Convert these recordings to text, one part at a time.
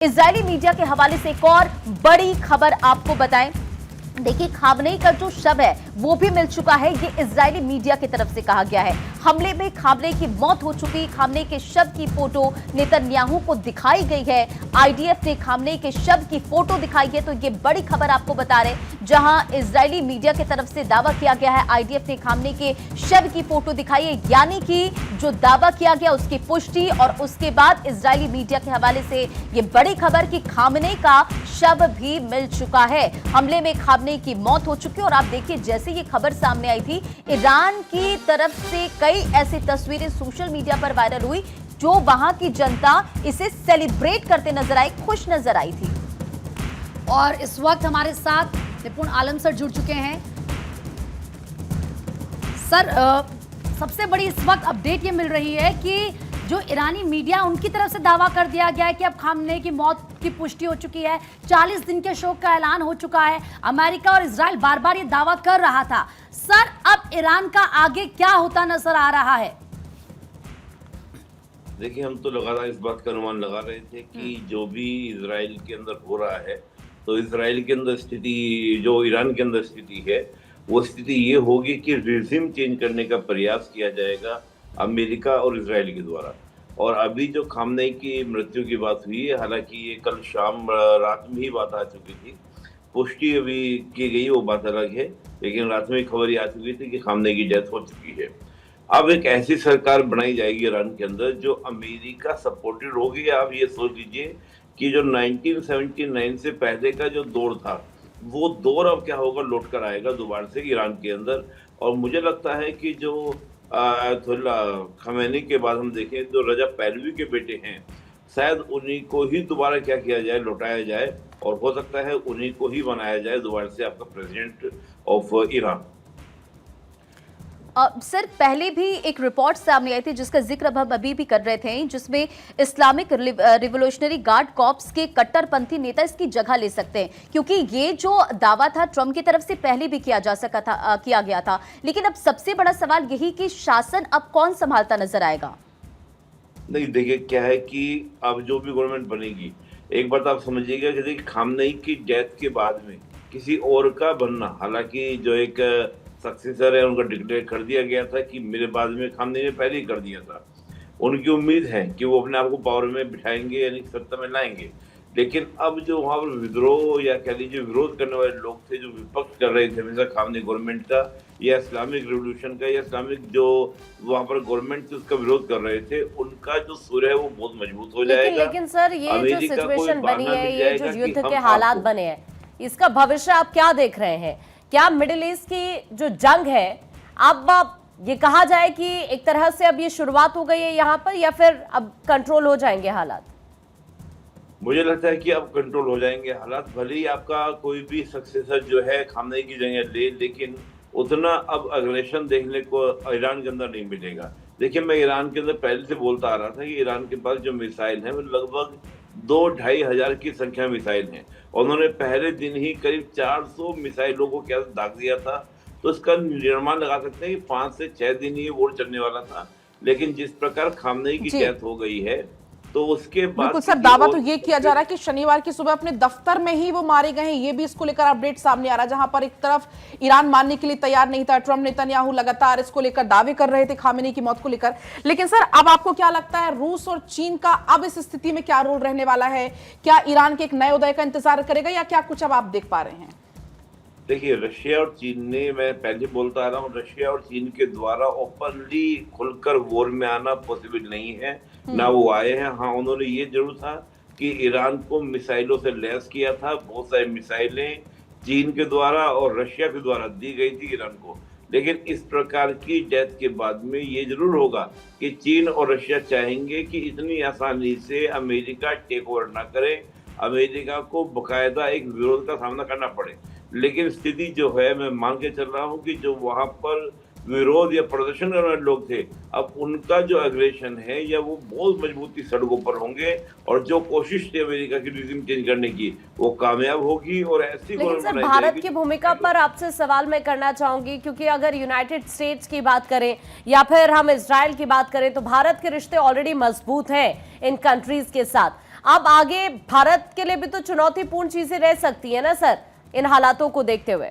Israeli media के हवाले से एक और बड़ी खबर आपको बताएं। देखिए, खामनेई का जो शव है वो भी मिल चुका है। ये इजरायली मीडिया की तरफ से कहा गया है। हमले में खामनेई की मौत हो चुकी। खामनेई के शव की फोटो नेतन्याहू को दिखाई गई है। आईडीएफ ने खामनेई के शव की फोटो दिखाई है। तो ये बड़ी खबर आपको बता रहे, जहां इजरायली मीडिया की तरफ से दावा किया गया है आईडीएफ ने खामनेई के शव की फोटो दिखाई है, यानी कि जो दावा किया गया उसकी पुष्टि। और उसके बाद इजरायली मीडिया के हवाले से ये बड़ी खबर कि खामनेई का शव भी मिल चुका है। हमले में खामनेई की मौत हो चुकी है। और आप देखिए, जैसे ये खबर सामने आई थी, ईरान की तरफ से कई ऐसी तस्वीरें सोशल मीडिया पर वायरल हुई जो वहां की जनता इसे सेलिब्रेट करते नजर आई, खुश नजर आई थी। और इस वक्त हमारे साथ निपुण आलम सर जुड़ चुके हैं। सर, सबसे बड़ी इस वक्त अपडेट ये मिल रही है कि जो ईरानी मीडिया, उनकी तरफ से दावा कर दिया गया है कि अब खामनेई की मौत की पुष्टि हो चुकी है। 40 दिन के शोक का ऐलान हो चुका है। अमेरिका और इजराइल बार बार ये दावा कर रहा था। सर, अब ईरान का आगे क्या होता नजर आ रहा है? देखिए, हम तो लगातार इस बात का अनुमान लगा रहे थे कि जो भी इजराइल के अंदर हो रहा है, तो इजराइल के अंदर स्थिति, जो ईरान के अंदर स्थिति है, वो स्थिति ये होगी कि रिजिम चेंज करने का प्रयास किया जाएगा अमेरिका और इजराइल के द्वारा। और अभी जो खामनेई की मृत्यु की बात हुई है, हालांकि ये कल शाम रात में ही बात आ चुकी थी, पुष्टि अभी की गई वो बात अलग है, लेकिन रात में खबर ये आ चुकी थी कि खामनेई की डेथ हो चुकी है। अब एक ऐसी सरकार बनाई जाएगी ईरान के अंदर जो अमेरिका सपोर्टेड होगी। आप ये सोच लीजिए कि जो 1979 से पहले का जो दौर था, वो दौर अब क्या होगा, लौट कर आएगा दोबारा से ईरान के अंदर। और मुझे लगता है कि जो आयतुल्ला खमेनी के बाद हम देखें तो रजा पहलवी के बेटे हैं, शायद उन्हीं को ही दोबारा क्या किया जाए, लौटाया जाए, और हो सकता है उन्हीं को ही बनाया जाए दोबारा से आपका प्रेसिडेंट ऑफ ईरान। सर, पहले भी एक रिपोर्ट सामने आई थी जिसका जिक्र अब हम अभी भी कर रहे थे, जिसमें इस्लामिक रिवोल्यूशनरी गार्ड कॉर्प्स के कट्टरपंथी नेता इसकी जगह ले सकते हैं, क्योंकि ये जो दावा था ट्रंप की तरफ से पहले भी किया गया था। लेकिन अब सबसे बड़ा सवाल यही कि शासन अब कौन संभालता नजर आएगा? नहीं, देखिए क्या है कि अब जो भी गवर्नमेंट बनेगी, एक बात आप समझिएगा कि देखिए, खामनेई की डेथ के बाद में किसी और का बनना, हालांकि जो एक सक्सेसर है उनका डिक्लेयर कर दिया गया था कि मेरे बाद में खामनेई ने पहले ही कर दिया था। उनकी उम्मीद है कि वो अपने आप को पावर में बिठाएंगे, यानी सत्ता में लाएंगे। लेकिन अब जो वहाँ पर विद्रोह या कह लीजिए विरोध करने वाले लोग थे, जो विपक्ष कर रहे थे हमेशा खामनेई गवर्नमेंट का या इस्लामिक रिवोल्यूशन का या इस्लामिक जो वहाँ पर गवर्नमेंट थी उसका विरोध कर रहे थे, उनका जो सुर है वो बहुत मजबूत हो जाएगा। लेकिन सर, ये जो सिचुएशन बनी है, ये जो युद्ध के हालात बने हैं, इसका भविष्य आप क्या देख रहे हैं? क्या मिडिल ईस्ट की जो जंग है, अब ये कहा जाए कि एक तरह से अब ये शुरुआत हो गई है यहाँ पर, या फिर अब कंट्रोल हो जाएंगे हालात? मुझे लगता है कि अब कंट्रोल हो जाएंगे हालात। भले ही आपका कोई भी सक्सेसर जो है खामनेई की जगह ले, लेकिन उतना अब अग्रेशन देखने को ईरान के अंदर नहीं मिलेगा। देखिए, मैं ईरान के अंदर पहले से बोलता आ रहा था कि ईरान के पास जो मिसाइल है वो लगभग 2-2.5 हजार की संख्या मिसाइल है। उन्होंने पहले दिन ही करीब 400 मिसाइलों को क्या दाग दिया था। तो इसका निर्माण लगा सकते हैं कि 5 से 6 दिन ये वोट चलने वाला था। लेकिन जिस प्रकार खामनेई की डेथ हो गई है, तो उसके बाद बिल्कुल सर, दावा तो ये किया जा रहा है कि शनिवार की सुबह अपने दफ्तर में ही वो मारे गए हैं। ये भी इसको लेकर अपडेट सामने आ रहा है, जहां पर एक तरफ ईरान मानने के लिए तैयार नहीं था। ट्रंप, नेतन्याहू लगातार इसको लेकर दावे कर रहे थे खामेनी की मौत को लेकर। लेकिन सर, अब आपको क्या लगता है, रूस और चीन का अब इस स्थिति में क्या रोल रहने वाला है? क्या ईरान के एक नए उदय का इंतजार करेगा, या क्या कुछ अब आप देख पा रहे हैं? देखिए, रशिया और चीन ने, मैं पहले बोलता आ रहा हूँ, रशिया और चीन के द्वारा ओपनली खुलकर वॉर में आना पॉसिबल नहीं है, ना वो आए हैं। हाँ, उन्होंने ये जरूर था कि ईरान को मिसाइलों से लैस किया था। बहुत सारी मिसाइलें चीन के द्वारा और रशिया के द्वारा दी गई थी ईरान को। लेकिन इस प्रकार की डेथ के बाद में ये जरूर होगा कि चीन और रशिया चाहेंगे कि इतनी आसानी से अमेरिका टेक ओवर ना करे, अमेरिका को बकायदा एक विरोध का सामना करना पड़े। लेकिन स्थिति जो है, मैं मान के चल रहा हूँ कि जो वहां पर विरोध या प्रदर्शन करने वाले लोग थे, अब उनका जो एग्रेशन है या वो बहुत मजबूती सड़कों पर होंगे, और जो कोशिश थी अमेरिका की रिजिम चेंज करने की वो कामयाब होगी। और ऐसी लेकिन सर, भारत की भूमिका पर आपसे सवाल मैं करना चाहूंगी, क्योंकि अगर यूनाइटेड स्टेट्स की बात करें या फिर हम इजराइल की बात करें, तो भारत के रिश्ते ऑलरेडी मजबूत हैं इन कंट्रीज के साथ। अब आगे भारत के लिए भी तो चुनौतीपूर्ण चीजें रह सकती है ना सर, इन हालातों को देखते हुए।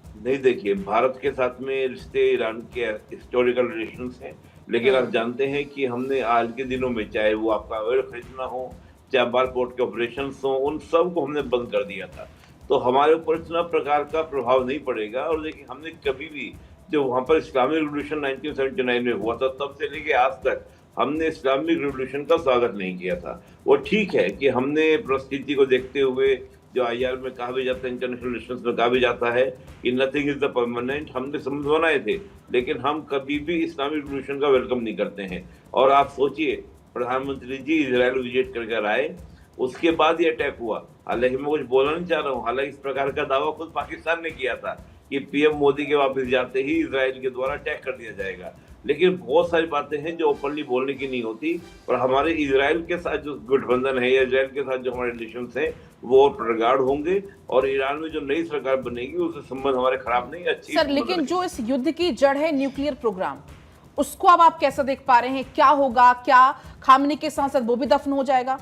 नहीं, देखिए, भारत के साथ में रिश्ते ईरान के हिस्टोरिकल रिलेशंस हैं, लेकिन आप जानते हैं कि हमने आज के दिनों में, चाहे वो आपका ऑयल खरीदना हो, चाहे बारकोड के ऑपरेशंस हो, उन सब को हमने बंद कर दिया था। तो हमारे ऊपर इतना प्रकार का प्रभाव नहीं पड़ेगा। और देखिए, हमने कभी भी, जो वहां पर इस्लामिक रिवॉल्यूशन 1979 में हुआ था, तब से लेके आज तक हमने इस्लामिक रिवॉल्यूशन का स्वागत नहीं किया था। वो ठीक है कि हमने परिस्थिति को देखते हुए, जो IR में कहा भी जाता है, इंटरनेशनल रिलेशंस में कहा भी जाता है कि नथिंग इज द परमानेंट, हमने समझ बनाए थे, लेकिन हम कभी भी इस्लामिक रिवॉल्यूशन का वेलकम नहीं करते हैं। और आप सोचिए, प्रधानमंत्री जी इजराइल विजिट करके आए, उसके बाद ये अटैक हुआ। हालांकि मैं कुछ बोलना नहीं चाह रहा हूँ, हालांकि इस प्रकार का दावा खुद पाकिस्तान ने किया था कि PM मोदी के वापस जाते ही इजराइल के द्वारा अटैक कर दिया जाएगा। लेकिन बहुत सारी बातें हैं जो ओपनली बोलने की नहीं होती, और हमारे इजराइल के साथ जो गठबंधन है या इजराइल के साथ जो हमारे रिलेशंस हैं वो प्रगाढ़ होंगे, और ईरान में जो नई सरकार बनेगी उससे संबंध हमारे खराब नहीं, अच्छी। सर, लेकिन जो इस युद्ध की जड़ है न्यूक्लियर प्रोग्राम, उसको अब आप कैसा देख पा रहे हैं? क्या होगा? क्या खामनी के साथ साथ वो भी दफन हो जाएगा?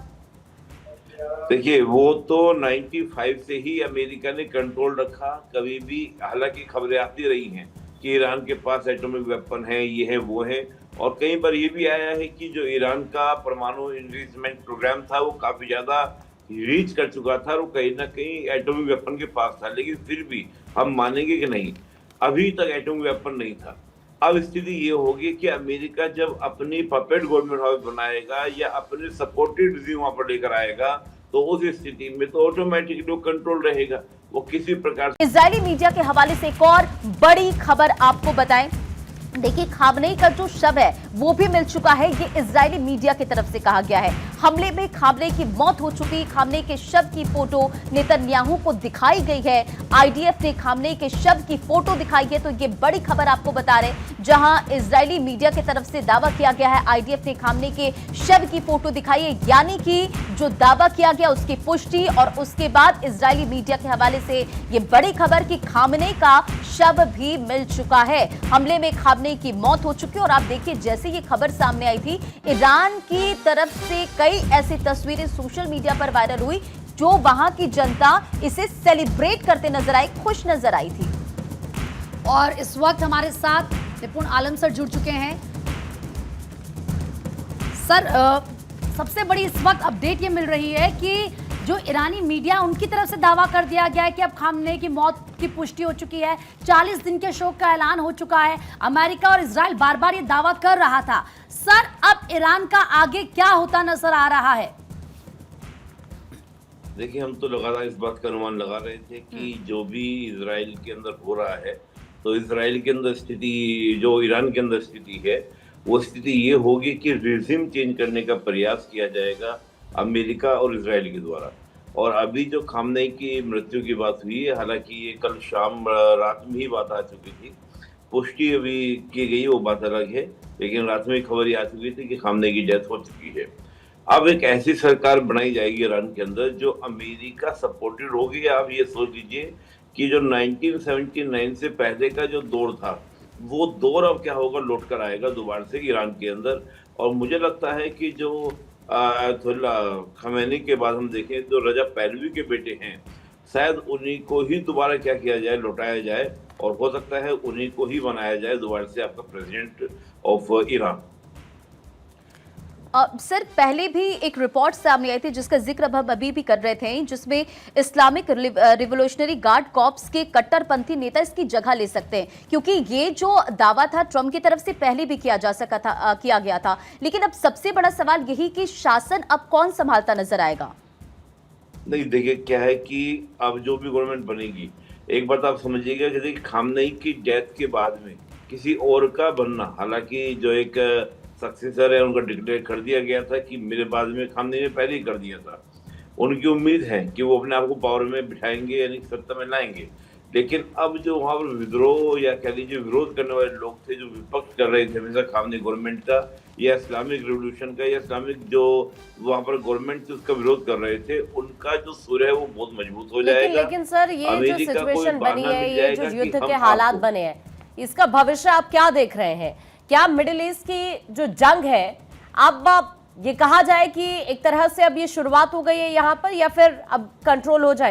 देखिए, वो तो 95 से ही अमेरिका ने कंट्रोल रखा। कभी भी, हालांकि खबरें आती रही हैं कि ईरान के पास एटॉमिक वेपन है, ये है वो है, और कई बार ये भी आया है कि जो ईरान का परमाणु इन्वेस्टमेंट प्रोग्राम था वो काफी ज्यादा रीच कर चुका था, और कहीं ना कहीं एटॉमिक वेपन के पास था। लेकिन फिर भी हम मानेंगे कि नहीं, अभी तक एटॉमिक वेपन नहीं था। अब स्थिति ये होगी कि अमेरिका जब अपनी पपेट गवर्नमेंट हाउस बनाएगा या अपने सपोर्टेड रिजीम वहां पर लेकर आएगा, तो उस स्थिति में तो ऑटोमेटिकली कंट्रोल रहेगा, वो किसी प्रकार से। इजरायली मीडिया के हवाले से एक और बड़ी खबर आपको बताएं। देखिए, खामनेई का जो शव है वो भी मिल चुका है, ये इजरायली मीडिया की तरफ से कहा गया है। हमले में खामनेई की मौत हो चुकी, खामनेई के शव की फोटो नेतन्याहू को दिखाई गई है। IDF ने खामनेई के शव की फोटो दिखाई है, तो ये बड़ी खबर आपको बता रहे हैं, जहां इजरायली मीडिया की तरफ से दावा किया गया है IDF ने खामनेई के शव की फोटो दिखाई है, यानी कि जो दावा किया गया उसकी पुष्टि। और उसके बाद इजरायली मीडिया के हवाले से ये बड़ी खबर कि खामनेई का शव भी मिल चुका है। हमले में खामनेई की मौत हो चुकी है। और आप देखिए, जैसे ये खबर सामने आई थी, ईरान की तरफ से कई ऐसी तस्वीरें सोशल मीडिया पर वायरल हुई, जो वहां की जनता इसे सेलिब्रेट करते नजर आई, खुश नजर आई थी। और इस वक्त हमारे साथ निपुण आलम सर जुड़ चुके हैं। सर, सबसे बड़ी इस वक्त अपडेट ये मिल रही है कि जो ईरानी मीडिया, उनकी तरफ से दावा कर दिया गया है कि अब खामनेई की मौत की पुष्टि हो चुकी है, 40 दिन के शोक का ऐलान हो चुका है। अमेरिका और इजराइल बार बार ये दावा कर रहा था। सर, अब ईरान का आगे क्या होता नजर आ रहा है? देखिए, हम तो लगातार इस बात का अनुमान लगा रहे थे कि जो भी इजराइल के अंदर हो रहा है, तो इजराइल के अंदर स्थिति, जो ईरान के अंदर स्थिति है, वो स्थिति ये होगी कि रिजिम चेंज करने का प्रयास किया जाएगा अमेरिका और इजराइल के द्वारा। और अभी जो खामनेई की मृत्यु की बात हुई है, हालांकि ये कल शाम रात में ही बात आ चुकी थी, पुष्टि अभी की गई, वो बात अलग है, लेकिन रात में खबर ये आ चुकी थी कि खामनेई की डेथ हो चुकी है। अब एक ऐसी सरकार बनाई जाएगी ईरान के अंदर जो अमेरिका सपोर्टेड होगी। आप ये सोच लीजिए कि जो 1979 से पहले का जो दौर था, वो दौर अब क्या होगा, लौट कर आएगा दोबारा से ईरान के अंदर। और मुझे लगता है कि जो आयतुल्ला खमेनी के बाद हम देखें तो रजा पहलवी के बेटे हैं, शायद उन्हीं को ही दोबारा क्या किया जाए, लौटाया जाए, और हो सकता है उन्हीं को ही बनाया जाए दोबारा से आपका प्रेसिडेंट ऑफ ईरान। सर, पहले भी एक रिपोर्ट सामने आई थी जिसका जिक्र अब हम अभी भी कर रहे थे, जिसमें इस्लामिक रिवोल्यूशनरी गार्ड कॉर्प्स के कट्टरपंथी नेता इसकी जगह ले सकते हैं, क्योंकि ये जो दावा था ट्रंप की तरफ से पहले भी किया गया था। लेकिन अब सबसे बड़ा सवाल यही कि शासन अब कौन संभालता नजर आएगा? नहीं, देखिए, क्या है कि अब जो भी गवर्नमेंट बनेगी, एक बात आप समझिएगा कि देखिए, खामनेई की डेथ के बाद में किसी और का बनना, हालांकि जो एक सक्सेसर है उनका डिक्लेयर कर दिया गया था कि मेरे बाद में खामनेई ने पहले ही कर दिया था। उनकी उम्मीद है कि वो अपने आप को पावर में बिठाएंगे, यानी सत्ता में लाएंगे। लेकिन अब जो वहाँ पर विद्रोह या कह लीजिए विरोध करने वाले लोग थे, जो विपक्ष कर रहे थे हमेशा खामनेई गवर्नमेंट का या इस्लामिक रिवोल्यूशन का या इस्लामिक जो वहाँ पर गवर्नमेंट थी उसका विरोध कर रहे थे, उनका जो सुर है वो बहुत मजबूत हो जाएगा। लेकिन सर, ये जो सिचुएशन बनी है, ये जो युद्ध के हालात बने हैं, इसका भविष्य आप क्या देख रहे हैं? क्या मिडिल ईस्ट की जो जंग है अब ये कहा जाए कि एक तरह से अब ये शुरुआत हो गई है यहाँ पर, या फिर अब कंट्रोल हो जाए?